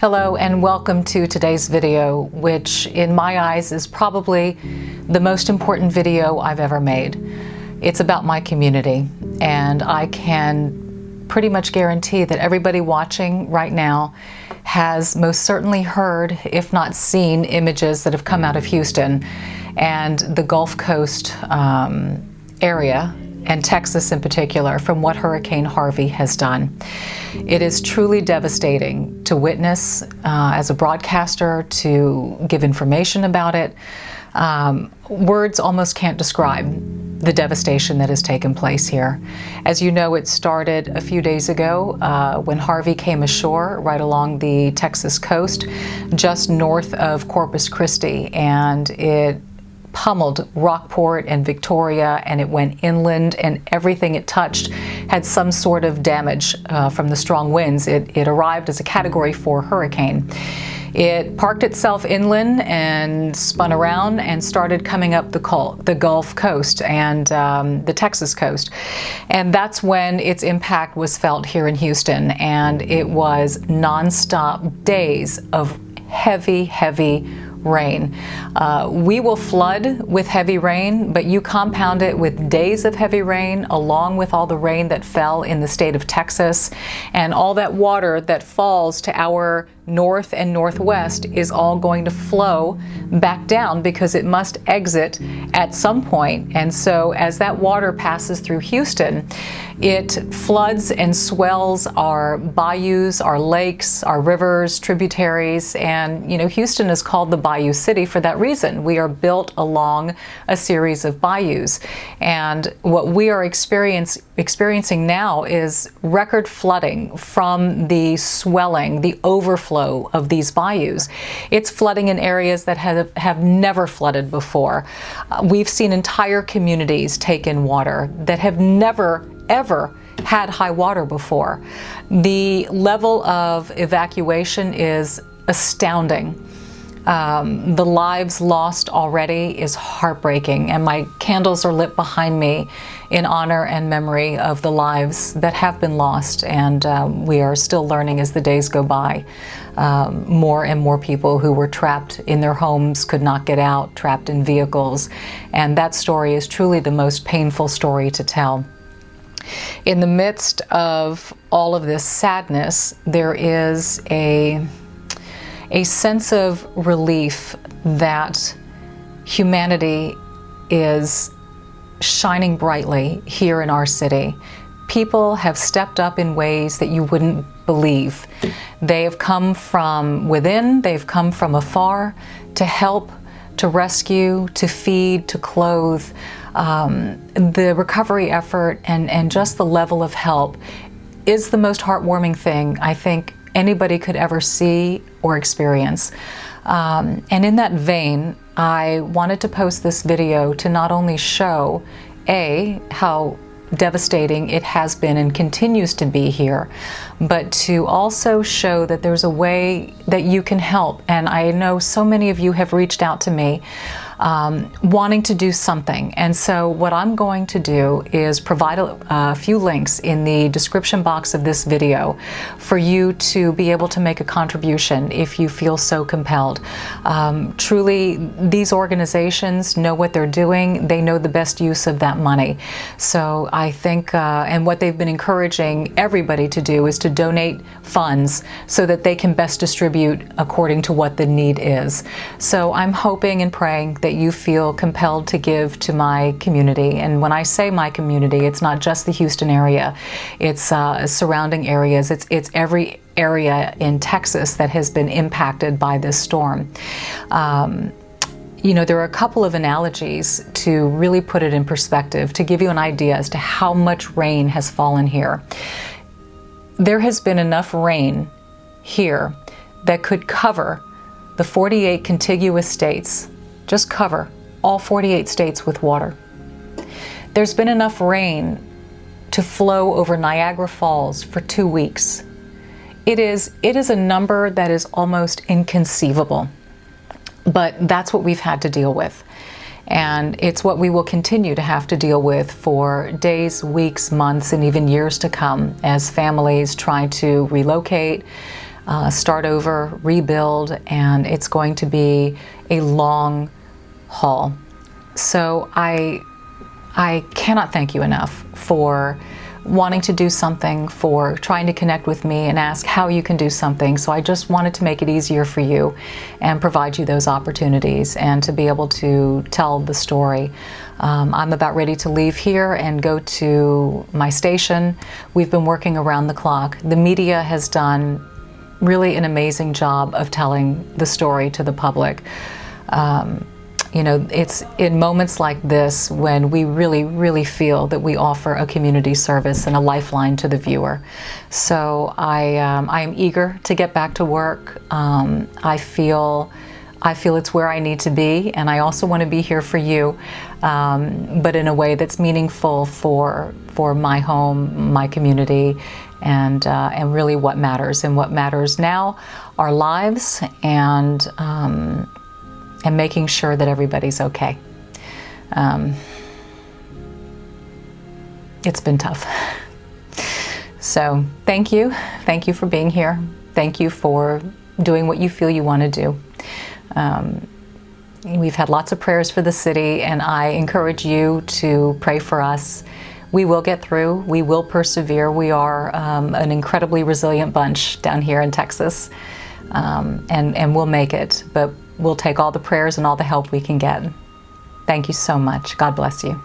Hello and welcome to today's video, which in my eyes is probably the most important video I've ever made. It's about my community, and I can pretty much guarantee that everybody watching right now has most certainly heard, if not seen, images that have come out of Houston and the Gulf Coast area, and Texas in particular, from what Hurricane Harvey has done. It is truly devastating to witness as a broadcaster, to give information about it. Words almost can't describe the devastation that has taken place here. As you know, it started a few days ago when Harvey came ashore right along the Texas coast, just north of Corpus Christi, and it pummeled Rockport and Victoria, and it went inland, and everything it touched had some sort of damage from the strong winds. It arrived as a Category 4 hurricane. It parked itself inland and spun around and started coming up the Gulf Coast and the Texas coast. And that's when its impact was felt here in Houston, and it was nonstop days of heavy rain. We will flood with heavy rain, but you compound it with days of heavy rain along with all the rain that fell in the state of Texas, and all that water that falls to our north and northwest is all going to flow back down because it must exit at some point. And so as that water passes through Houston, it floods and swells our bayous, our lakes, our rivers, tributaries, and Houston is called the Bayou City for that reason. We are built along a series of bayous, and what we are experiencing now is record flooding from the swelling, the overflow of these bayous. It's flooding in areas that have never flooded before. We've seen entire communities take in water that have never ever had high water before. The level of evacuation is astounding. The lives lost already is heartbreaking, and my candles are lit behind me in honor and memory of the lives that have been lost, and we are still learning as the days go by. More and more people who were trapped in their homes could not get out, trapped in vehicles, and that story is truly the most painful story to tell. In the midst of all of this sadness, there is a sense of relief that humanity is shining brightly here in our city. People have stepped up in ways that you wouldn't believe. They have come from within, they've come from afar to help, to rescue, to feed, to clothe. The recovery effort and just the level of help is the most heartwarming thing I think anybody could ever see or experience. And in that vein, I wanted to post this video to not only show, how devastating it has been and continues to be here, but to also show that there's a way that you can help. And I know so many of you have reached out to me wanting to do something. And so what I'm going to do is provide a few links in the description box of this video for you to be able to make a contribution if you feel so compelled. Truly, these organizations know what they're doing. They know the best use of that money. So I think, and what they've been encouraging everybody to do is to donate funds so that they can best distribute according to what the need is. So I'm hoping and praying that you feel compelled to give to my community. And when I say my community, it's not just the Houston area, it's surrounding areas, it's every area in Texas that has been impacted by this storm. There are a couple of analogies to really put it in perspective, to give you an idea as to how much rain has fallen here. There has been enough rain here that could cover the 48 contiguous states, just cover all 48 states with water. There's been enough rain to flow over Niagara Falls for 2 weeks. It is a number that is almost inconceivable, but that's what we've had to deal with. And it's what we will continue to have to deal with for days, weeks, months, and even years to come as families try to relocate, start over, rebuild, and it's going to be a long haul. So I cannot thank you enough for wanting to do something, for trying to connect with me and ask how you can do something. So I just wanted to make it easier for you and provide you those opportunities and to be able to tell the story. I'm about ready to leave here and go to my station. We've been working around the clock. The media has done really an amazing job of telling the story to the public. You know, it's in moments like this when we really, really feel that we offer a community service and a lifeline to the viewer. So I am eager to get back to work. I feel it's where I need to be, and I also want to be here for you, but in a way that's meaningful for my home, my community, and really what matters. And what matters now, our lives, and making sure that everybody's okay. It's been tough. So thank you. Thank you for being here. Thank you for doing what you feel you want to do. We've had lots of prayers for the city, and I encourage you to pray for us. We will get through. We will persevere. We are an incredibly resilient bunch down here in Texas, and we'll make it. But we'll take all the prayers and all the help we can get. Thank you so much. God bless you.